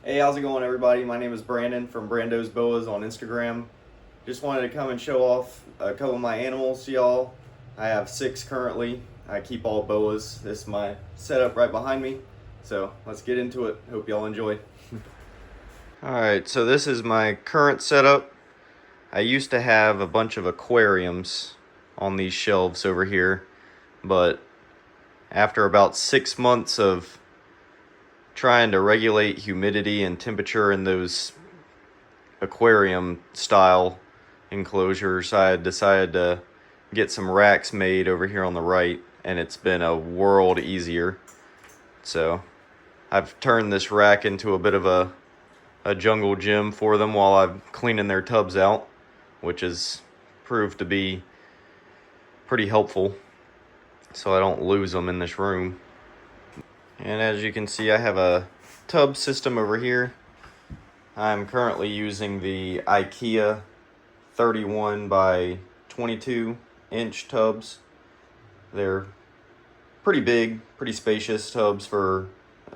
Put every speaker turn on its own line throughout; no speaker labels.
Hey, how's it going, everybody? My name is Brandon from Brando's Boas on Instagram. Just wanted to come and show off a couple of my animals to y'all. I have 6 currently. I keep all boas. This is my setup right behind me. So let's get into it. Hope y'all enjoy. Alright, so this is my current setup. I used to have a bunch of aquariums on these shelves over here, but after about 6 months of trying to regulate humidity and temperature in those aquarium style enclosures, I decided to get some racks made over here on the right, and it's been a world easier. So I've turned this rack into a bit of a jungle gym for them while I'm cleaning their tubs out, which has proved to be pretty helpful so I don't lose them in this room. And as you can see, I have a tub system over here. I'm currently using the IKEA 31 by 22 inch tubs. They're pretty big, pretty spacious tubs for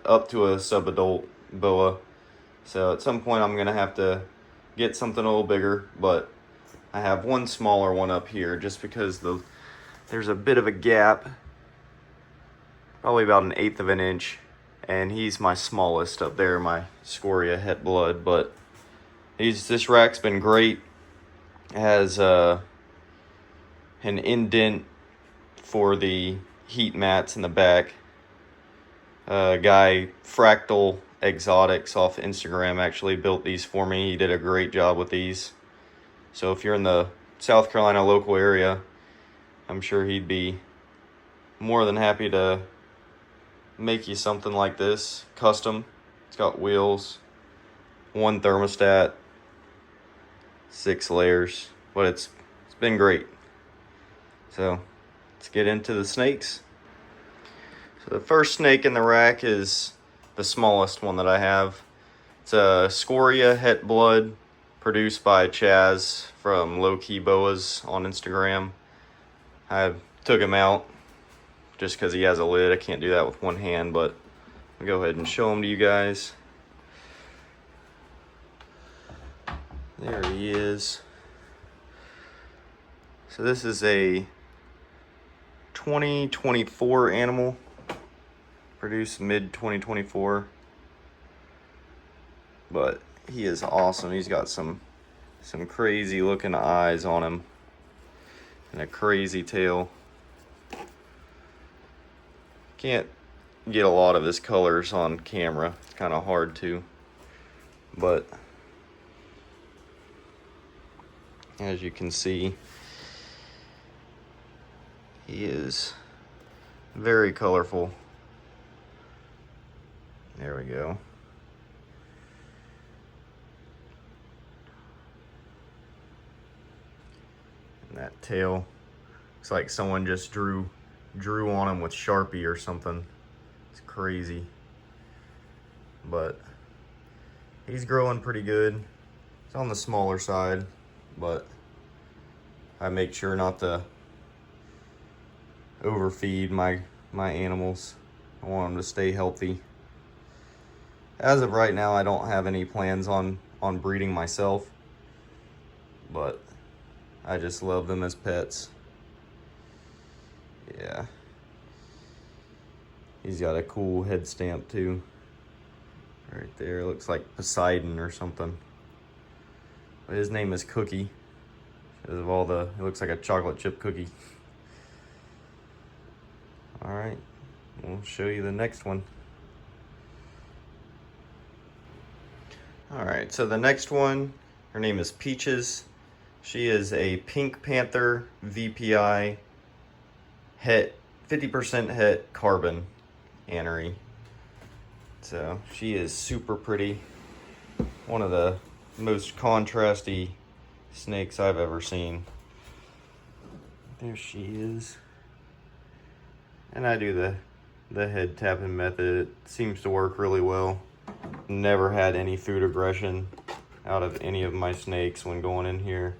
up to a sub-adult boa. So at some point I'm gonna have to get something a little bigger, but I have one smaller one up here just because there's a bit of a gap, probably about 1/8 of an inch, and he's my smallest up there, my Skoria het blood. But this rack's been great. It has an indent for the heat mats in the back. Guy Fractal Exotics off Instagram actually built these for me. He did a great job with these. So if you're in the South Carolina local area, I'm sure he'd be more than happy to make you something like this, custom. It's got wheels, 1 thermostat, 6 layers, but it's been great. So let's get into the snakes. So the first snake in the rack is the smallest one that I have. It's a Skoria het blood, produced by Chaz from Low Key Boas on Instagram. I took him out just because he has a lid. I can't do that with one hand, but I'll go ahead and show him to you guys. There he is. So this is a 2024 animal, produced mid-2024, but he is awesome. He's got some crazy looking eyes on him and a crazy tail. Can't get a lot of his colors on camera. It's kind of hard to, but as you can see, he is very colorful. There we go. And that tail looks like someone just drew on him with Sharpie or something. It's crazy. But he's growing pretty good. It's on the smaller side, but I make sure not to overfeed my animals. I want them to stay healthy. As of right now, I don't have any plans on breeding myself, but I just love them as pets. Yeah. He's got a cool head stamp too. Right there, looks like Poseidon or something. But his name is Cookie. Because of it looks like a chocolate chip cookie. Alright, we'll show you the next one. Alright, so the next one, her name is Peaches. She is a Pink Panther VPI het, 50% het carbon anery. So she is super pretty. One of the most contrasty snakes I've ever seen. There she is. And I do the head tapping method. It seems to work really well. Never had any food aggression out of any of my snakes when going in here.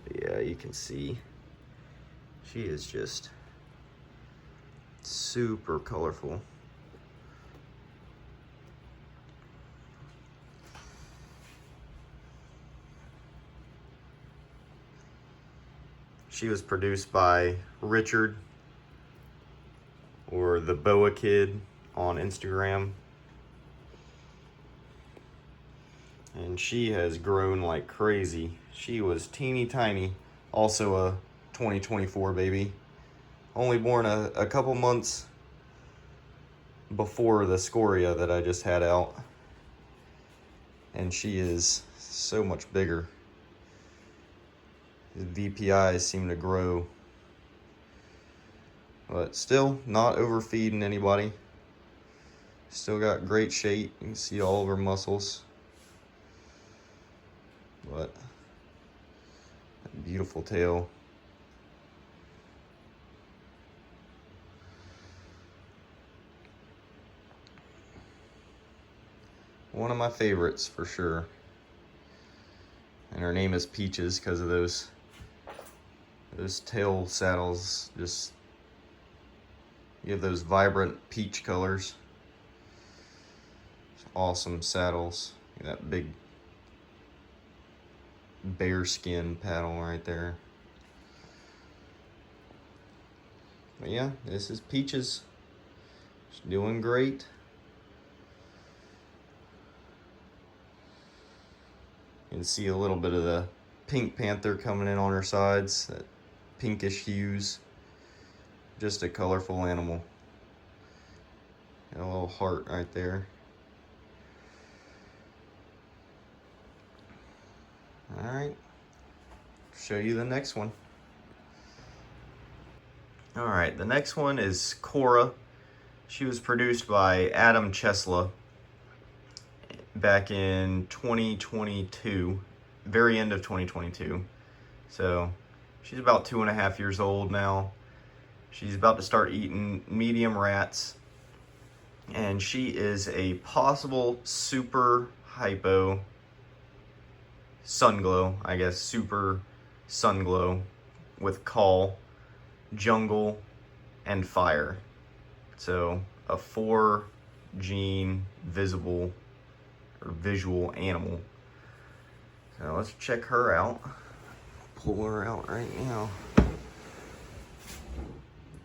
But yeah, you can see she is just super colorful. She was produced by Richard, or the Boa Kid on Instagram. And she has grown like crazy. She was teeny tiny. Also a 2024 baby. Only born a couple months before the Skoria that I just had out. And she is so much bigger. The DPIs seem to grow. But still not overfeeding anybody. Still got great shape. You can see all of her muscles. But beautiful tail. One of my favorites for sure. And her name is Peaches because of those tail saddles. Just, you have those vibrant peach colors. Awesome saddles. That big bear skin paddle right there. But yeah, this is Peaches. She's doing great. You can see a little bit of the pink panther coming in on her sides, that pinkish hues. Just a colorful animal. Got a little heart right there. Alright, show you the next one. Alright, the next one is Kora. She was produced by Adam Chesla back in 2022, very end of 2022. So she's about 2.5 years old now. She's about to start eating medium rats. And she is a possible super hypo sununglow, I guess, super sununglow with call, jungle, and fire. So a 4-gene visible or visual animal. So let's check her out. Pull her out right now.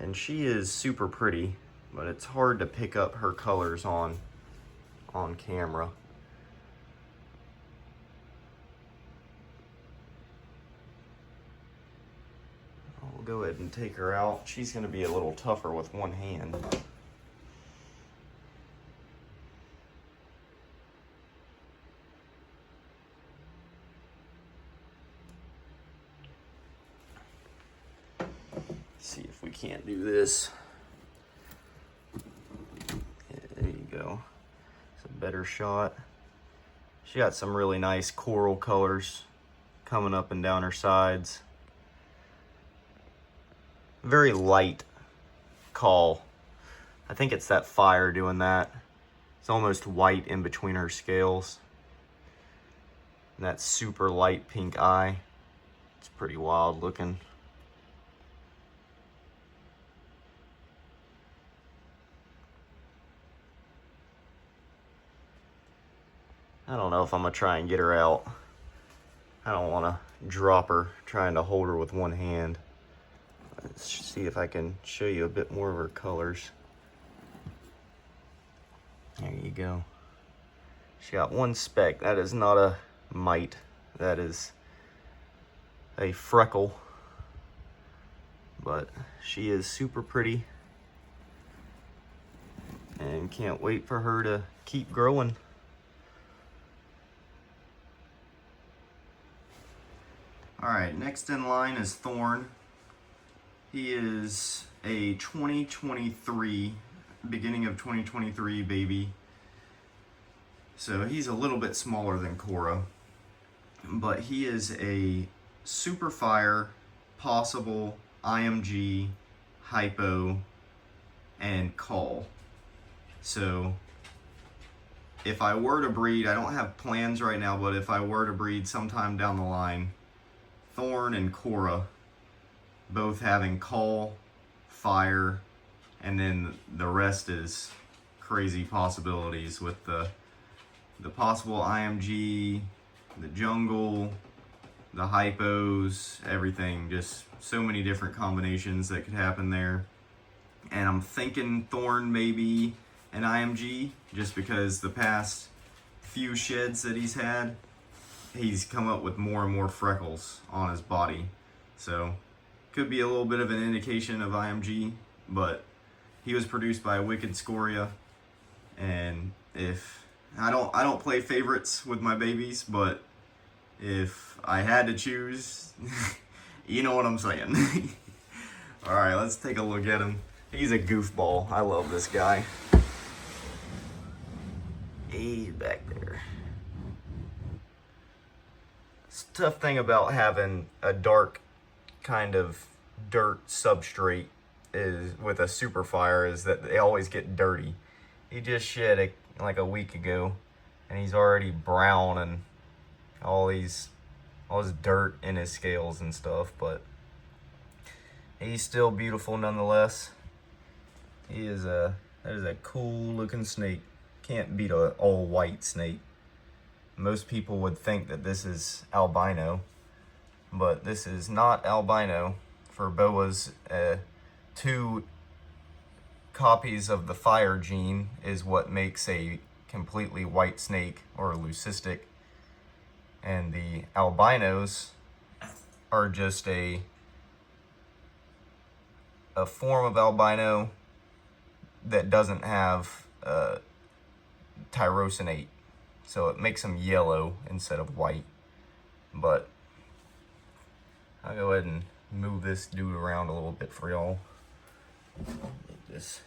And she is super pretty, but it's hard to pick up her colors on camera. I'll go ahead and take her out. She's going to be a little tougher with one hand. See if we can't do this. Yeah, there you go. It's a better shot. She got some really nice coral colors coming up and down her sides. Very light call. I think it's that fire doing that. It's almost white in between her scales. And that super light pink eye. It's pretty wild looking. I don't know if I'm gonna try and get her out. I don't wanna drop her trying to hold her with one hand. Let's see if I can show you a bit more of her colors. There you go. She got one speck. That is not a mite. That is a freckle. But she is super pretty. And can't wait for her to keep growing. Alright, next in line is Thorne. He is a 2023, beginning of 2023 baby. So he's a little bit smaller than Kora. But he is a superfire, possible, IMG, hypo, and call. So if I were to breed, I don't have plans right now, but if I were to breed sometime down the line, Thorne and Kora, both having call, fire, and then the rest is crazy possibilities with the possible IMG, the jungle, the hypos, everything. Just so many different combinations that could happen there. And I'm thinking Thorne maybe an IMG, just because the past few sheds that he's had, he's come up with more and more freckles on his body. So could be a little bit of an indication of IMG, but he was produced by Wicked Skoria. And if I don't play favorites with my babies, but if I had to choose, you know what I'm saying. All right, let's take a look at him. He's a goofball. I love this guy. He's back there. It's a tough thing about having a dark kind of dirt substrate is with a superfire is that they always get dirty. He just shed like a week ago, and he's already brown and all this dirt in his scales and stuff, but he's still beautiful nonetheless. That is a cool looking snake. Can't beat an all white snake. Most people would think that this is albino, but this is not albino. For boas, 2 copies of the fire gene is what makes a completely white snake or leucistic, and the albinos are just a form of albino that doesn't have tyrosinate, so it makes them yellow instead of white. But I'll go ahead and move this dude around a little bit for y'all. Like this.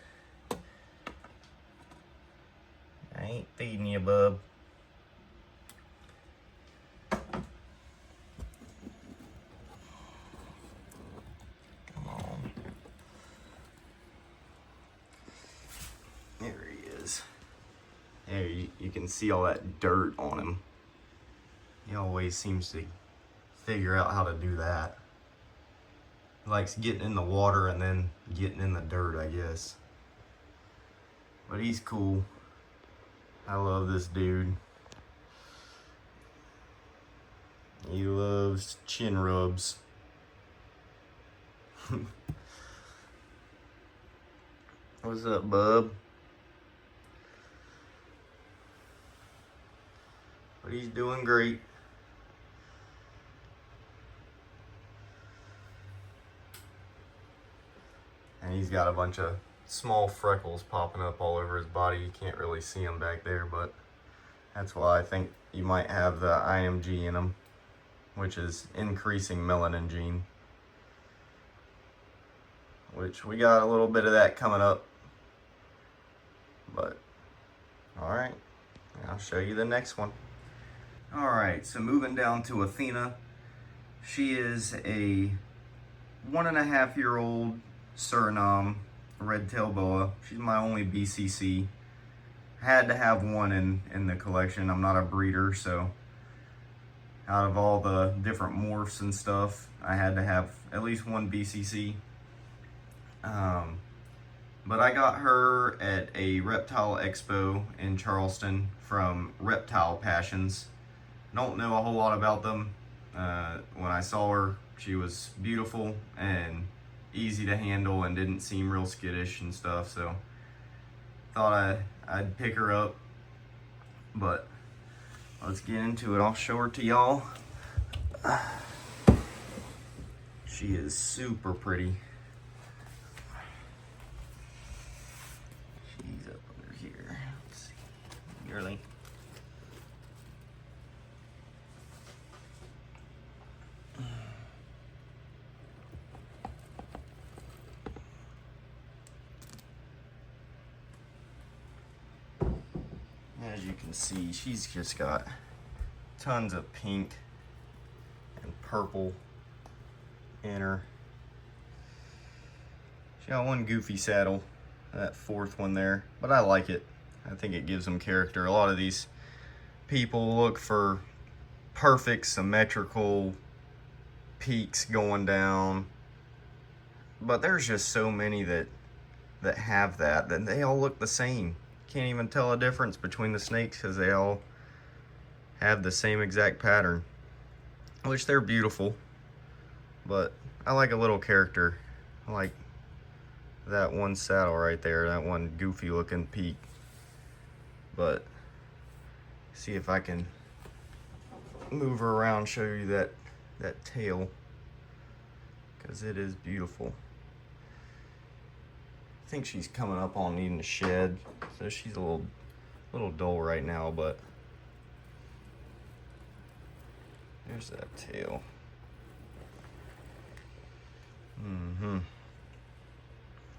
I ain't feeding you, bub. Come on. There he is. There, you can see all that dirt on him. He always seems to figure out how to do that. He likes getting in the water and then getting in the dirt, I guess. But he's cool. I love this dude. He loves chin rubs. What's up, bub? But he's doing great. And he's got a bunch of small freckles popping up all over his body. You can't really see them back there, but that's why I think you might have the IMG in them, which is increasing melanin gene, which we got a little bit of that coming up. But all right, I'll show you the next one. All right, so moving down to Athena. She is a 1.5-year-old Suriname red-tailed boa. She's my only BCC. Had to have one in the collection. I'm not a breeder, so out of all the different morphs and stuff, I had to have at least one BCC. But I got her at a reptile expo in Charleston from Reptile Passions. Don't know a whole lot about them. When I saw her, she was beautiful and easy to handle and didn't seem real skittish and stuff, so thought I'd pick her up. But let's get into it. I'll show her to y'all. She is super pretty. She's up under here. Let's see. Nearly. As you can see, she's just got tons of pink and purple in her. She got one goofy saddle, that 4th one there, but I like it. I think it gives them character. A lot of these people look for perfect symmetrical peaks going down, but there's just so many that have that they all look the same. Can't even tell a difference between the snakes because they all have the same exact pattern. which they're beautiful, but I like a little character. I like that one saddle right there, that one goofy looking peak. But see if I can move her around, show you that tail, because it is beautiful. I think she's coming up on needing a shed, so she's a little dull right now, but there's that tail.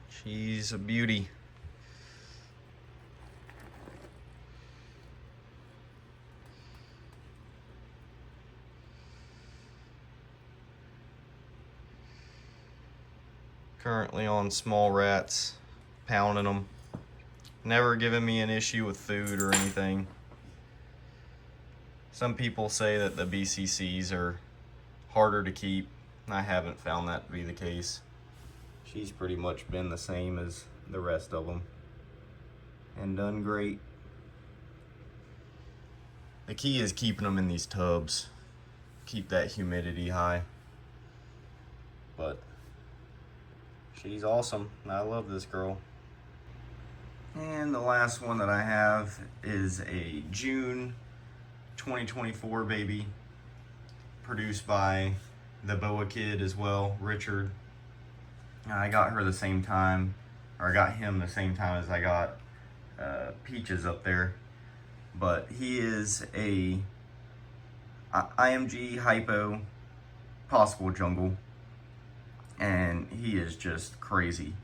She's a beauty. Currently on small rats, pounding them. Never given me an issue with food or anything. Some people say that the BCCs are harder to keep. I haven't found that to be the case. She's pretty much been the same as the rest of them and done great. The key is keeping them in these tubs. Keep that humidity high. But she's awesome. I love this girl. And the last one that I have is a June 2024 baby, produced by the Boa kid as well, Richard. I got her the same time, or I got him the same time as I got Peaches up there. But he is a IMG hypo possible jungle, and he is just crazy.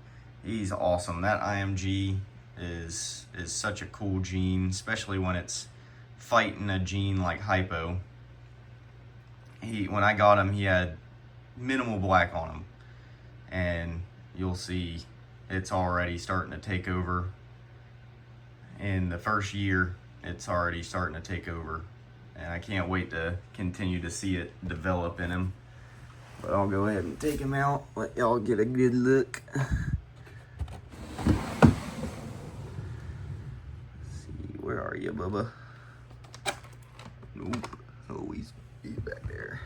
He's awesome. That IMG is such a cool gene, especially when it's fighting a gene like hypo. When I got him, he had minimal black on him, and you'll see it's already starting to take over. In the first year, it's already starting to take over, and I can't wait to continue to see it develop in him. But I'll go ahead and take him out, let y'all get a good look. Let's see, where are you, Bubba? Nope. Oh, he's back there.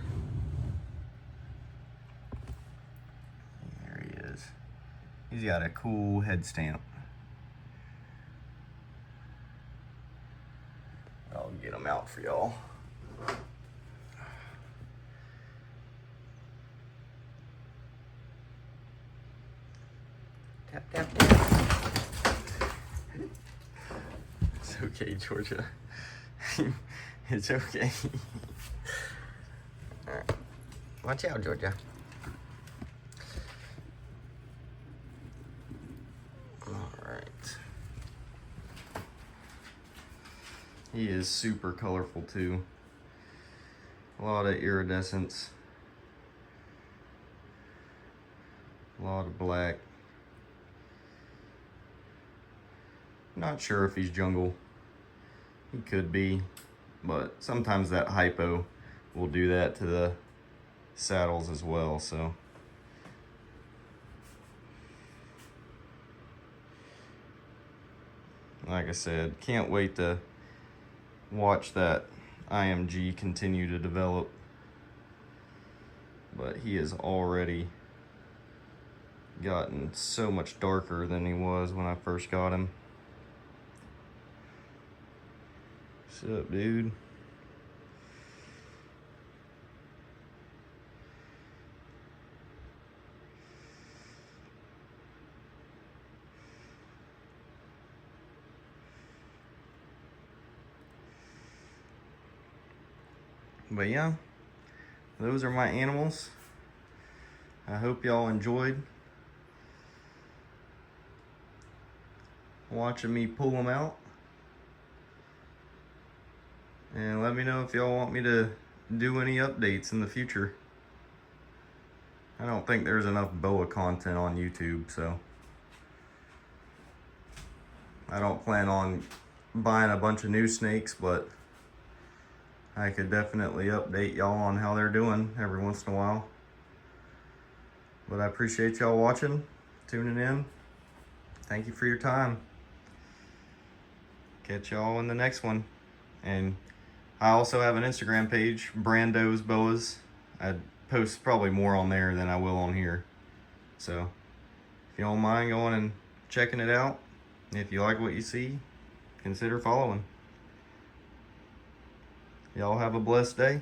There he is. He's got a cool head stamp. I'll get him out for y'all. Tap, tap, tap. It's okay, Georgia. It's okay. All right. Watch out, Georgia. All right. He is super colorful too. A lot of iridescence. A lot of black. Not sure if he's jungle. He could be, but sometimes that hypo will do that to the saddles as well, so. Like I said, can't wait to watch that IMG continue to develop. But he has already gotten so much darker than he was when I first got him. What's up, dude? But yeah, those are my animals. I hope y'all enjoyed watching me pull them out. And let me know if y'all want me to do any updates in the future. I don't think there's enough boa content on YouTube, so I don't plan on buying a bunch of new snakes, but I could definitely update y'all on how they're doing every once in a while. But I appreciate y'all watching, tuning in. Thank you for your time. Catch y'all in the next one. And I also have an Instagram page, Brando's Boas. I'd post probably more on there than I will on here. So if you don't mind going and checking it out, if you like what you see, consider following. Y'all have a blessed day.